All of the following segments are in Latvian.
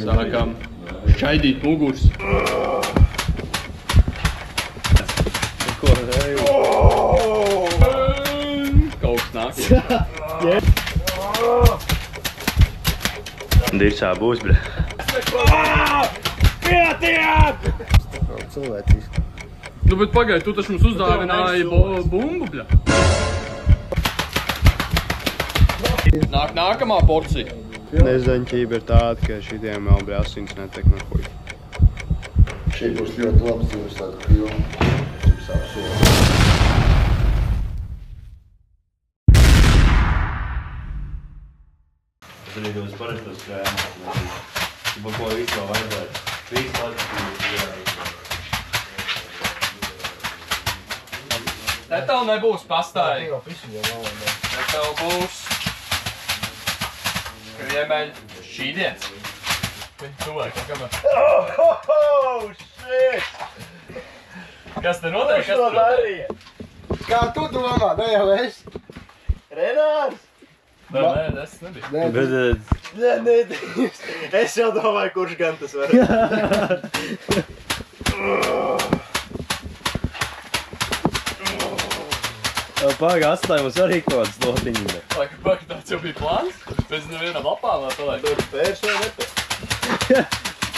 Sākam šaidīt mugurs. Ko, kaut kas nāk. Dirčā būs, bre. Pietiek! Cilvēciski. Nu, bet pagaid, tu taču mums uzdāvināji bumbu, bļa. Nāk nākamā porcija. Nezaņķība ir tāda, ka šitiem vēl bija asins netek no kuļa. Šī būs ļoti labs dzīves tāda filma. Cik sāp sola. Es arī dos parastos krēmus. Tipa, ko visu vēl vajadzētu. Trīs latvijas Te tev nebūs pastāji. Te tev būs kriemeļ šķīdiens. Tu vai kaut kamēr. Oh, shit! Kas te notiek? Kas te notiek? Kā tu domā? Ne jau es. Renārs! Nē, tas nebija. Nē, es jau domāju, kurš gan tas var. Pagā, atstāj mums arī kaut kādas lotiņas. Pagaid, tāds jau bija plāns? Pēc nevienam apām vēl paliek. Tur pēc vai nepēc?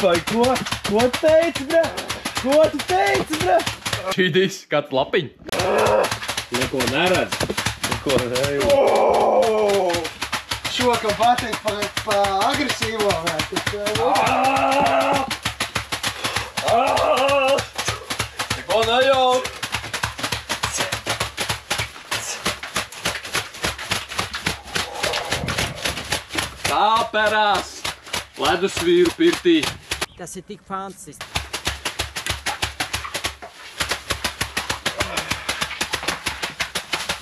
Vai ko? Ko tu teici, bre? Ko tu teici, bre? Šķīdīs, kāds lapiņ. Neko neredz. Neko neredz. Šo, ka pateikt pa agresīvo vēl. Neko nejauk. Tāperās ledusvīru pirtī. Tas ir tik fantastiski.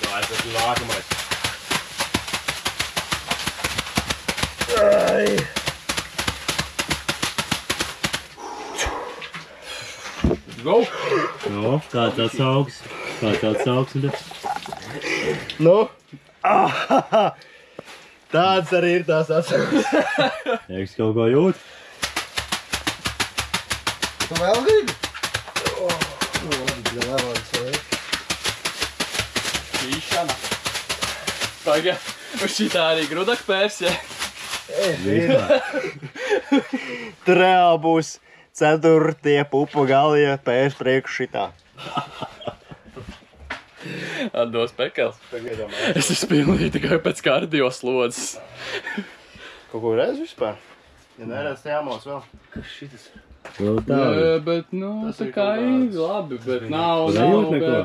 Jā, es esmu nākamais. Go! No, kāds atsaugs? Kāds atsaugs? Nu? Tāds arī ir tās atsaugs. Liekas, kaut ko jūt? Tu vēl gribi? Šīšana. Pagaid, uz šitā arī grudakpērs, ja? Tur reāli būs 4. pupu gali, ja pēc priekšu šitā. Atdos pekels. Es esmu pilnīgi tikai pēc kardio slodzes. Kaut ko redz vispār? Ja neredz, te jāmos vēl. Kas šitas? Bet, nu, tā kā ir labi, bet nav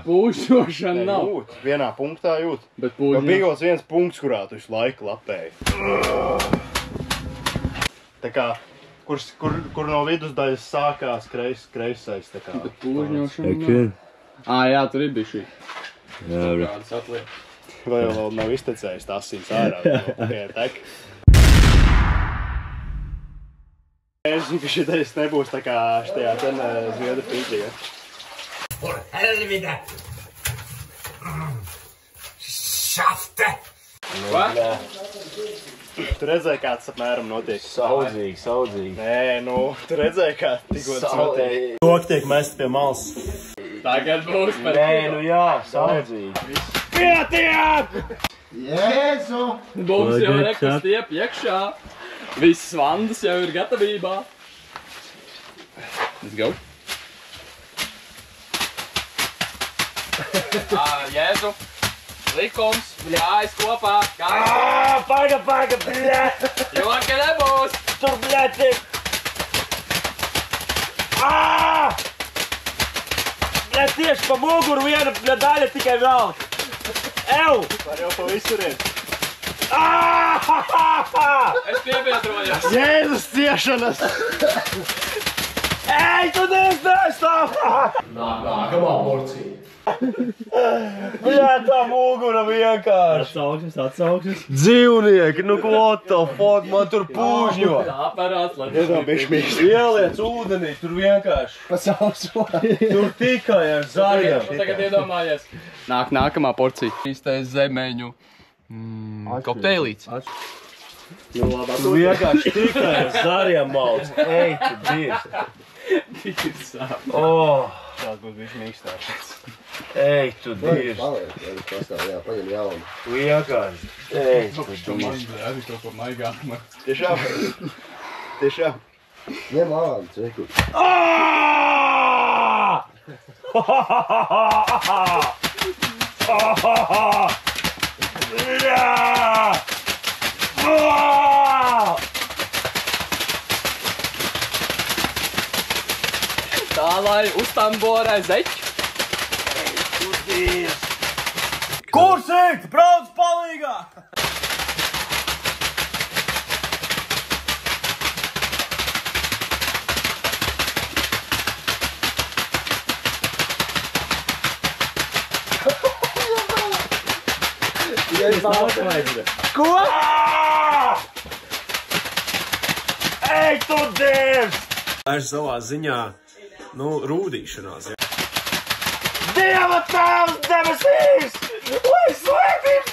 pūšņošana nav. Jūt, vienā punktā jūt. Bet Jo pūšņošana. bija kaut viens punkts, kurā tu visu laiku lapēji. Tā kā, kur no vidusdaļas sākās kreisais, tā kā. Bet pūšņošana nav. Jā, tur ir bija šī. Jā, bre. Kādas atliek. Vai jau nav iztecējis tas asins ārā, tie tek. Es zinu, ka šitais nebūs tā kā šitajā ten zviedru pīķī, ja? For helvete! Šafte! Ko? Tu redzēji, kā tas apmēram notiek? Saudzīgi. Nē, nu, tu redzēji, kā tikko tas notiek? Koki tiek mesti pie malas. Tagad būs par jā, saudzīgi. Pietiek! Jēzu! Mums jau rekas tiep iekšā. Visas vandas jau ir gatavībā. Let's go. Jēzu. Likums. Kājas kopā. Paga, bļā! Joka nebūs. Tur, bļā, tik! Bļā, tieši pa muguru viena bļā daļa tikai velk. Ew! Var jau pa visurien. Es piebiedrojos. Jēzus ciešanas! Ej, tu nestāv! Nākamā porcija. Bļā, tā mugura vienkārši. Atsauksmes. Dzīvnieki, nu what the fuck, man tur pūžņo. Tāperās, lai Ieliec ūdenī, tur vienkārši. Pa sausu. Tur tikai ar zariem. tagad iedomājies. Nākamā porcija. Īstais zemeņu kokteilīts. Tu vienkārši tikai ar zariem malc. Ej, tu dievs. Tik ir sāp. Tāds būs bišķi mīkstāks. Ej, tu dievs. Jā, paņem jaunu. Vienkārši. Ej, tu dievs. Arī kaut ko maigāku. Tiešām. Ņem ādu, ceku. Tā lai uztamborē zeķi. Kurs īt? Brauc palīgā! Ko? Ej, tu dievs! Tā ir savā ziņā, rūdīšanās, ja. Dieva tēvs debesīs! Lai svētīts!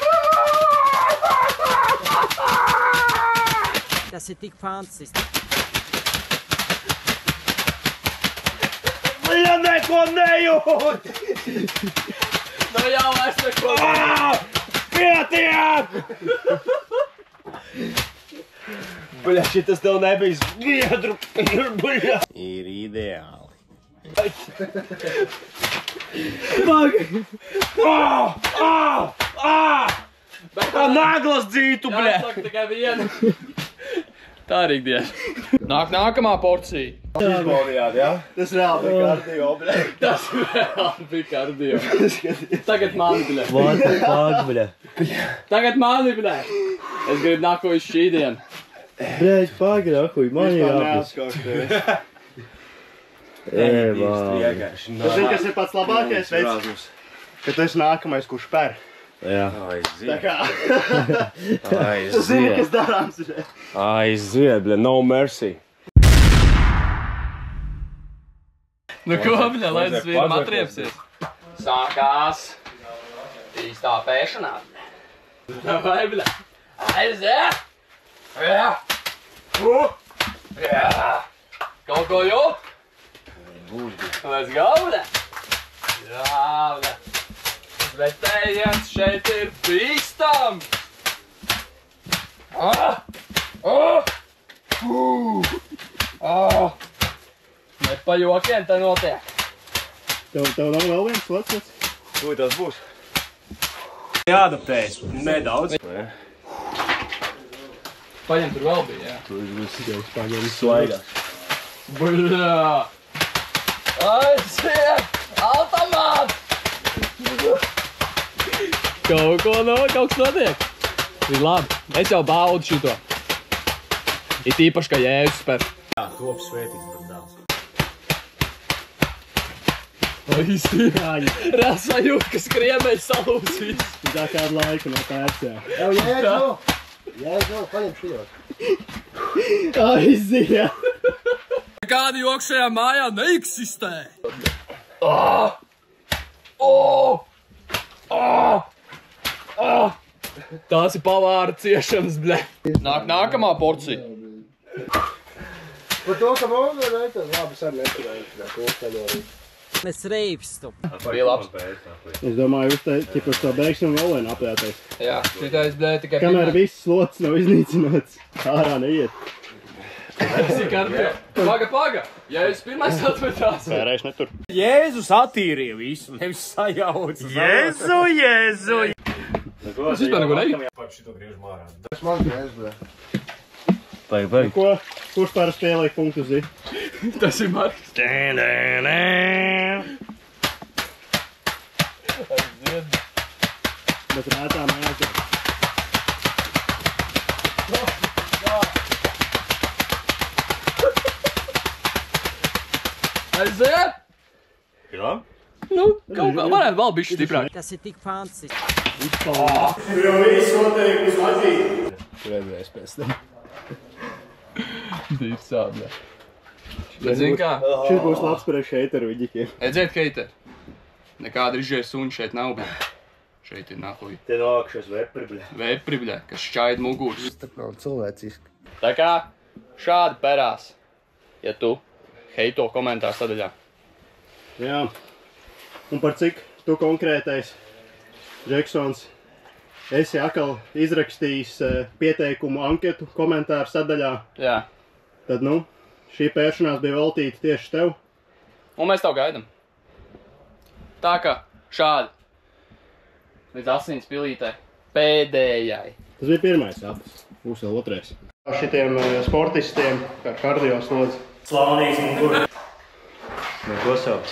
Tas ir tik fantastiski. Ja neko nejūt! Nu jau es neko. Pietiek! Bļa, šitas tev nebija zviedru. Bļa. Ir ideāli. Tā naglas dzītu, bļa. Jāsaka tikai vienu. Tā ir ikdiena. Nākamā porcija. Izbaudījāt, jā? Tas reāli bija kardio, bļa. Tas reāli bija kardio. Tagad mani, bļa. What the fuck, bļa? Tagad mani, bļa. Es gribu nāko iz šī dienu. Bļaļ, pagrahuj, man ir jāpis. Vienkārši. Tu zini, kas ir pats labākais veids? Ka tu esi nākamais, kurš per. Jā. Tā kā. Tu zini, kas darāms ir. Aiziet, bļa, no mercy. Nu ko, bļa, lai tas vienam atriepsies. Sākās īstā pēšanā. Vai, bļa. Aiziet! Jā! Jā! Kaut ko jūt? Let's go, bļa! Jā, bļa! Bet tējiens šeit ir bīstam! Bet pa jokiem te notiek. Tev nav vēl viens lecas? Tūj tas būs. Jāadaptējas nedaudz. Paņem tur vēl bija, jā. Tur būs tikai paņem svaigās. Bļā! Aiziet! Automāts! Kaut kas notiek. Ir labi. Es jau baudu šito. Ir tīpaši, ka Jēzus spēr. Jā, top svētīts, bet dāls. Aiziet! Rasa jūt, ka skriemeļi salūsīs. Tā kādu laiku no pēcē. Jau Jēzu! Jēzu, paņem šajos. Aiziet! Kādi joki šajā mājā neeksistē. Tās ir pavāra ciešanas, bļa. Nākamā porcija. Par to, ka mums ir reizes, labi, sen neturēju. Mēs reivstam. Bija labs. Es domāju, jūs te uz to beigsim vēl vien apjātais. Jā, šitais, bļa, tikai Kamēr viss slots nav iznīcināts, ārā neiet. Tas ir kardio. Paga! Jēzus pirmais atvedās. Pērēš netur. Jēzus attīrīja visu, nevis sajauc. Jēzu! Es vispār neko neju. Pat šito griežam ārā. Tas man Jēzu, bļa. Vai. Ko? Kurš pāris pieliek punktu zi? Tas ir Marks. Bet rētām jāsaka. Aiziet! Jā? Nu, kaut kā varētu vēl bišķi stiprāk. Tas ir tik fantastiski. Jau viss noteikums atzīt. Redzēs pēc tam. Dīvs sābļā. Bet zin kā? Šis būs labs priekš heiteru vidikiem. Edzēt, heiter. Nekāda rižēja suņa šeit nav, bet Šeit ir nahuj. Te nākšies vepri, bļa. Vepri, bļa, kas šķaid muguras. Tā nav cilvēciski. Tā kā šādi perās, ja tu heito komentāru sadaļā. Jā. Un par cik tu konkrētais, Džeksons, esi atkal izrakstījis pieteikumu anketu komentāru sadaļā. Jā. Tad, nu, šī pēršanās bija veltīta tieši tev. Un mēs tev gaidam. Tā kā šādi. Līdz asins pilītē. Pēdējai. Tas bija pirmais apis. Būs vēl otrais. Šitiem sportistiem, kā kardioslodzi. Slānīs un kur? Neko savu.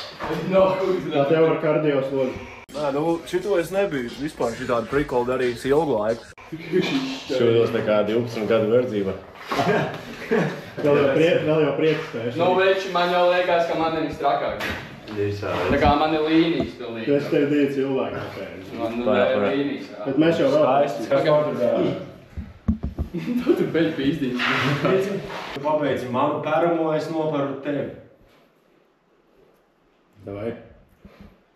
Kā tev ar kardioslodzi? Nē, nu, šito es nebiju vispār šitādu prikolu darījis ilgu laiku. Šūdos nekā 12 gadu verdzība. Vēl jau priekšpērs. Nu, veči, man jau liekas, ka man ir strakāk. Tā kā man ir līnijas pilnīgi. Tu esi tev 2 cilvēki apēris. Man ir līnijas. Bet mēs jau vēl Tu tur beļ pīstīņas. Tu pabeidzi manu pēramo, es noparu tevi. Davai.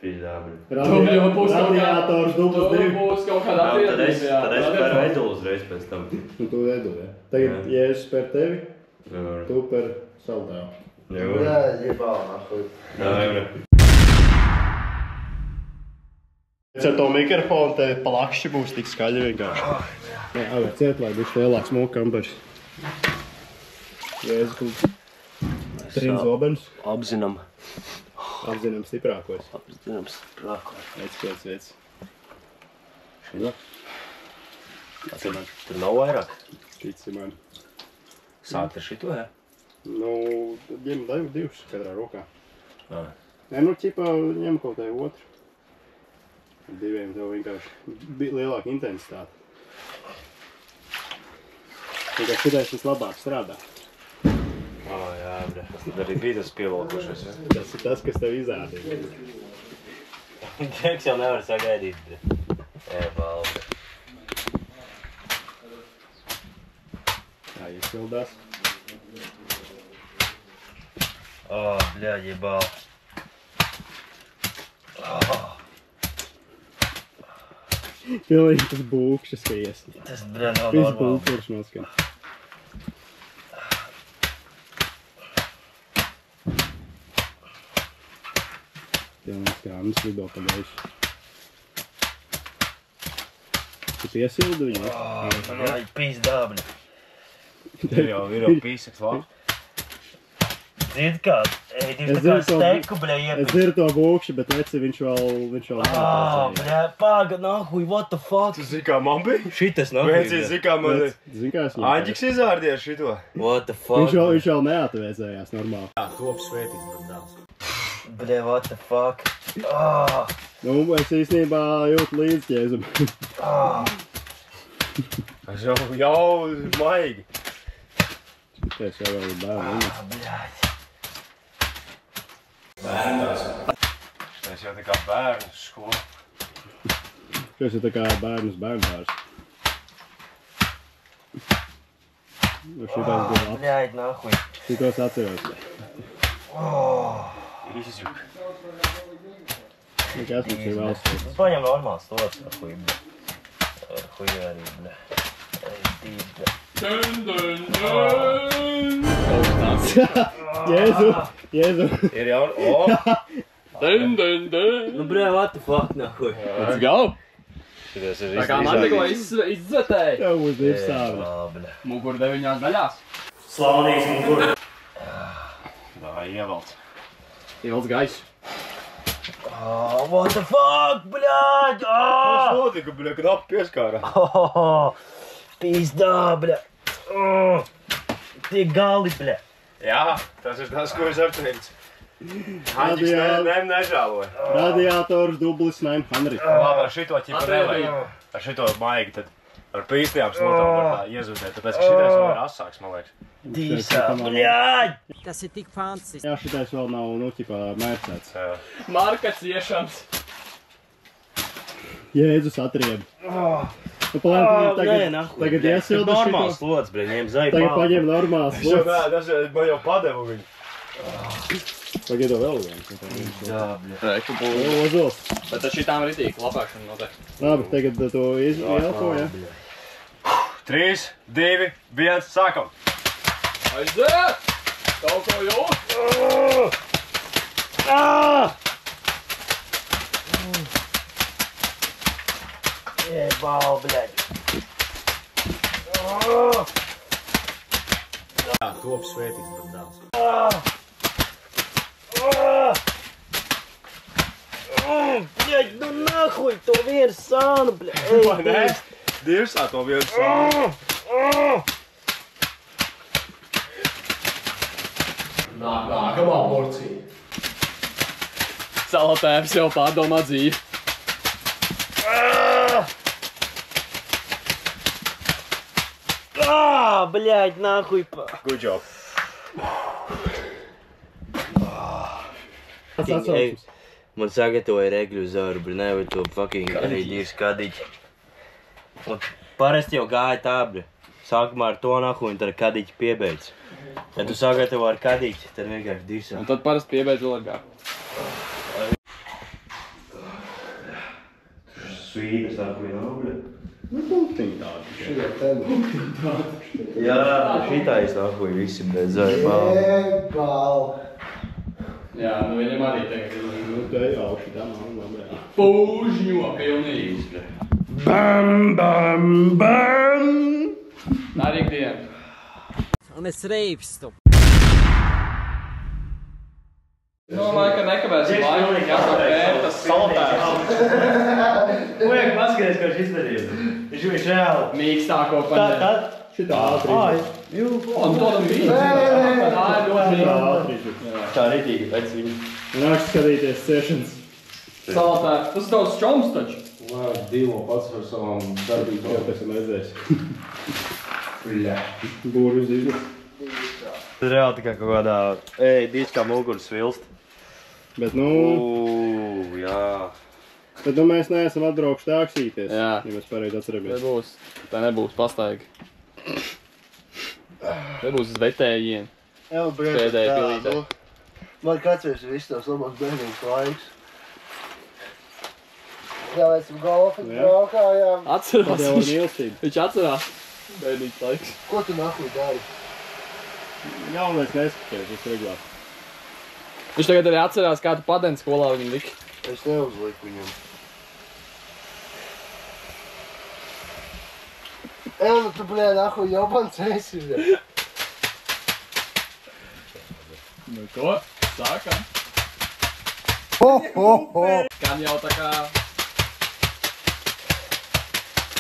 Pīdābri. Radiātors dubls 2. Tu būs kaut kādā atvietības, jā. Tad es pēru Edulu uzreiz pēc tam. Un tu Edulu, jā. Tagad, ja es per tevi, tu per savu tēvu. Jā, jebā, nahuj. Ar to mikrofonu te palakšķi būs tik skaļi vienkārši. Jā, avēr ciet, lai būs lielāks mūkampers. Jēzus, tu trin zobens. Apzinam. Apzinam stiprākos. Apzinam stiprākos. Vēc. Šitā? Tur nav vairāk. Tici man. Sākt ar šito, jā? Nu, ņem 2 katrā rokā. Ā. Nē, nu, ķipā ņem kaut tai otru. 2 tev vienkārši bija lielāka intensitāte. Vienkārši šitais vislabāk strādā. Jā, bļa. Tad arī bija tas pievalkušais, jā? Tas ir tas, kas tev izrādīja. Džeks jau nevar sagaidīt, bļa. Balbi. Jā, iesildās. Bļa, jebal. Pilnīgi tas būkšas, ka ies. Tas, bļa, nav Viss normāli. būkurs noskan. Pilnīgi skrāmas lido pa gaišu. Tu piesildi viņu? Bļa, pīsdā, bļa. Ir jau pīsaks labs. Dzird kā, ēdīši tā kā steku, bļa, Es iepīst. dzirdu to būkši, bet veci viņš vēl Bļa, pāga, nahuj, what the fuck? Tu zini, kā man bija? Šitas nahuj, Veci, zini, kā man Zini, kā es Aņģiks izvārdies šito. What the fuck? Viņš vēl neatvēzējās normāli. Jā, top svētīts, man dāls. Bļa, what the fuck? Nu, es īstenībā jūtu līdz ķēzum. Es jau maigi. Es jau vēl bērnu. Bērnās. Es jau tā kā bērnu skolu. Šis ir tā kā bērnus bērnbārs. Šitais bija labs. Bļaid, nahuj. Šitos atceros. Izjuk. Nekas mums ir vēl stūs. Paņem normāls stots, nahuj, bļa. Huj arī, bļa. Bļa. Jēzu. Ir jau, Nu, bļa, what the fuck, nahuj. Let's go! Šitas ir Tā kā man tikko izdzvetēja. Jau būs divi sāvi. bļa. Mugur 9 daļās. Slānīs un kur? Tā, ievalds. Ievalds gaisu. What the fuck, bļaļ! Kas notika, bļa, kad ap pieskārā? Pīsdā, bļa. Tie gali, bļa. Jā, tas ir tas, ko es apteicu. Aņģiks nežāloja. Radiātors dublis 900. Labi, ar šito ķipa nevajag. Ar šito maigi, tad ar pīstījām smotām var tā iezūtēt, tāpēc, ka šitais vēl ir asāks, man liekas. Dīsā, bļaļ! Tas ir tik fantastiski. Jā, šitais vēl nav, nu, ķipā mērcēts. Markas iešams. Jēzus atrieb. Nu, palēm, tagad iesilda Normāls šito. slots, bļa, ņem zai Tagad pāli. paņem normāls slots. Tas man jau padevu viņu. Pagaido vēl viens. Reku būs. Ozols. Bet ar šitām ritīgi labākšana notiek. Labi, tagad to ielko, ja? 3, 2, 1, sākam! Aiziet! Kaut ko jūt! Jebal, bļaļ. Jā, top svētīgs, bet dāls. Bļaļ, nu nahuj, to viens sānu, bļaļ. Vai ne? Divs, to viens sānu. Nākamā porcija. Salatēvs jau pārdomā dzīvi. Bļaļ, nahuj, pa. Good job. Man sagatavoja regļu zarbu, nevar to fucking arī dīrs kadiķi. Un parasti jau gāja tābļa. Sākumā ar to nahu un tad kadiķi piebeidz. Ja tu sagatavo ar kadiķi, tad vienkārši dirsā. Un tad parasti piebeidz vēl ar gāru. Svītas nahu nav, bļa. Punktiņi tādi. Jā, šitais nahu visi bez zarbām. Jebal. Jā, nu viņam arī tagad. Nu, te jau šitā nav labi. Pūžņo pilnīgs. Bam, bam, bam! Tā ir ikdiena. Un es reivstu. Domāju, ka nekavēsim laiku. Jāsāk pērtas salatēvs. Vajag paskaties, ko viņš izdarīja. Viņš reāli. Mīkstāko paņēma. Šitā ātrī. Un to tam bija. Tā ir ļoti mīksta. Tā ritīgi pēc viņu. Nāk skatīties ciešanas. Salatēvs. Tas daudz čoms taču. Nāk, Dīmo pats ar savām darbībām. Jau tas ir redzējis. Būrus izlas. Tas reāli tikai kaut kādā, dīts kā muguras vilst. Bet nu, Jā. bet nu mēs neesam atbraukši taksīties. Jā. Ja mēs pareizi atceramies. Nebūs. Tā nebūs pastaigi. Nebūs uz vetējienu. Jā, Pēdējā pilītē. Man kāds viss tās labās bērnības laiks. Jā, mēs golfu braukājām. Atcerās. Tad jau ar mīlestību. Viņš atcerās. Bēdīgs laiks. Ko tu nahuj dari? Jaunais neskaties, es regulāri. Viņš tagad arī atcerās, kā tu padeni skolā viņam liki. Es neuzliku viņam. Nu tu, bļē, nahuj, jobans esi, bļē. Nu ko? Sākam. Skan jau tā kā...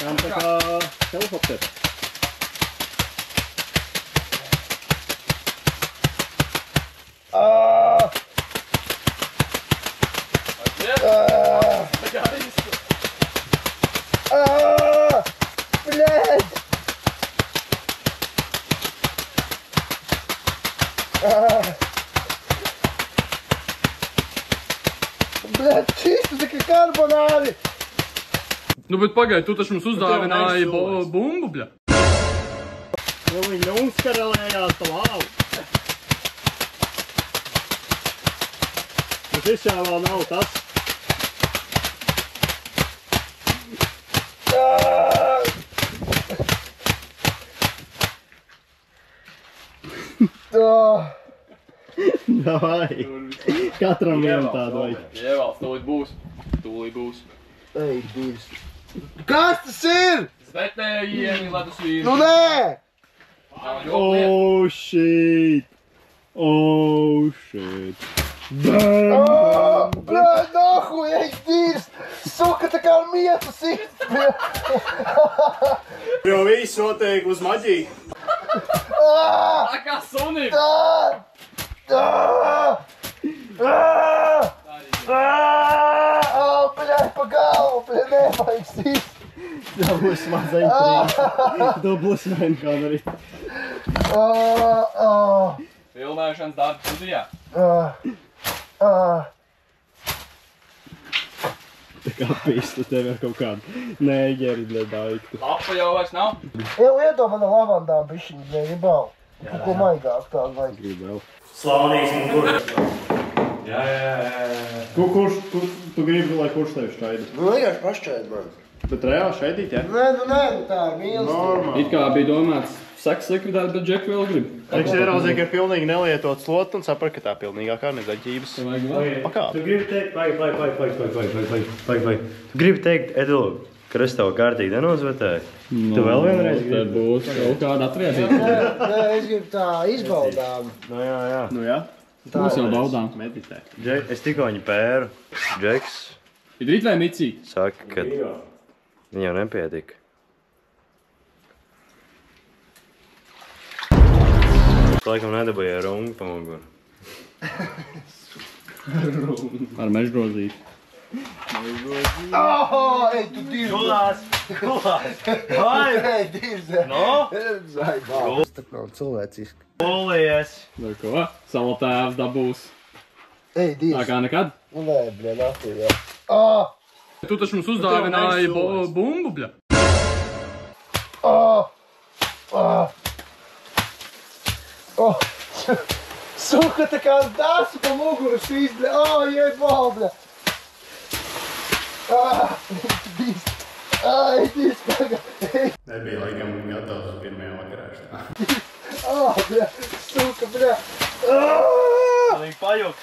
Kam tā kā helikopters. Tā kā visu. Bļēd! Bļēd, čistu tikai karbonāri! Nu, bet pagaid, tu taču mums uzdāvināji bumbu, bļa. Nu viņi uzkaralējās pa lauku. Bet šis jau vēl nav tas. Davai. Katram vienu tādu vajag. Ievalds, tūlīt būs. Tūlīt būs. Ej, dīrs. Kas tas ir? Svetējieni, ledus vīri. Nu nē! Oh shit. Oh shit. Bļēd, nahuj, ej, dīrs! Suka tā kā ar mietu sirds, bļēd! Jo viss notiek uz maģiju. Tā kā sunim. Bļēd, pa galvu, bļēd, nevajag sirds! Dabūs mazai trīs. Dabūs vien kā arī. Filmēšanas darbu studijā. Tā kā pīstu tev ar kaut kādu nēģeri, bļē, daiktu. Lapa jau vairs nav. Iedo mana lavandām bišķiņu, bļēd, ibal. Ko maigāk tādu vajag. Gribu vēl. Slaunīgs muguras. Jā. Kurš, tu gribi, lai kurš tevi šķaida? Nu, vienkārši pašķaid man. Bet reāli šķaidīt, ja? Nē, tā ir mīlestība. Normāli. It kā bija domāts seks likvidēt, bet Džek vēl grib. Es ieraudzīju, ka ir pilnīgi nelietot slotu un sapratu, ka tā pilnīgākā nezaļķības. Tev vajag vēl? Pakāp. Tu gribi teikt, vai. Tu gribi teikt, Edil, ka es tev kārtīgi nenozvetēju? Tu vēl vienreiz Te gribi? būs kaut kāda atriebība. Nē, es gribu tā izbaudām. Jā. Nu jā, Mums jau baudām. meditē. Es tikko viņu pēru. Džeks Ir rīt vai micī? saka, ka viņam nepietika. Es laikam nedabūju rungu pa muguru. Ar mežgrozīti. Ej, tu dirzi. Kulās! Ej, dirzi. No? Tas tā nav cilvēciski. Pulies! Vai ko? Savu tēvs dabūs. Ej, Tā dirzi. kā nekad. Nē, bļa, nahtī, jā. Tu taču mums uzdāvināji bumbu, bļa. Suka tā kā dāsu pa muguru šīs, bļa. Jeb, bļa. Dis, tagad. Nebija laikam gatavs pirmajā vakarā šitā. Bļa, suka, bļa. Viņi pajuk!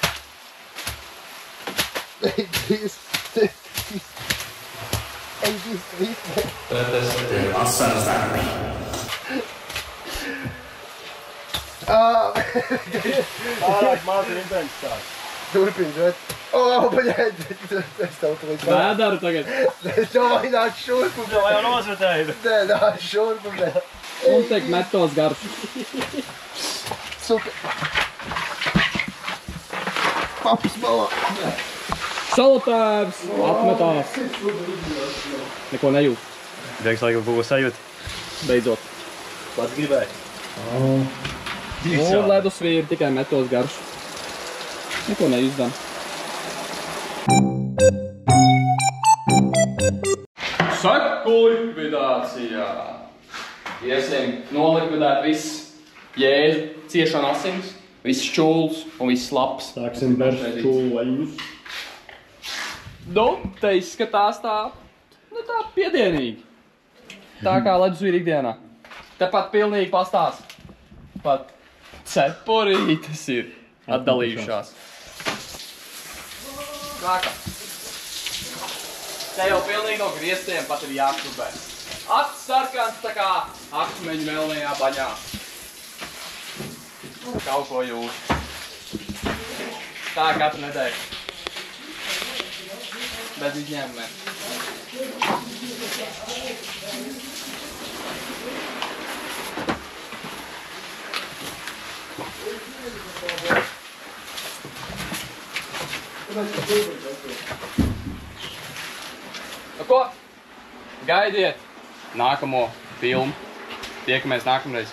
Ej, dis. Ej, dis. Ārāk mazi intensitāti. Turpin, bet. Bļa, es tev tu līdz Vēdaru tagad. Es domāju, nāc šurpu, bļa. Vai jau nozvetēju? Nē, nāc šurpu, bļa. Un teik metos garš. Suka. Papas malā. Savu tēvs atmetās. Neko nejūt. Džeks laikam kaut ko sajūt. Beidzot. Pats gribēja. Un ledus vīri tikai metos garš. Neko neizdam. Saku likvidācijā. Iesim nolikvidēt viss jēzu, ciešana asins, viss šķūls un viss labs. Sāksim vērst čūleņus. Nu, te izskatās tā, tā piedienīgi. Tā kā ledus vīri ikdienā. Tepat pilnīgi pastās. Pat cepurītes ir atdalījušās. Nākam. Te jau pilnīgi no griestiem pat ir jākubē. Acis sarkans tā kā akmeņu melnajā baņā. Kaut ko jūt. Tā katru nedēļu. Bez izņēmumiem. Nu ko? Gaidiet nākamo filmu. Tiekamies nākamreiz.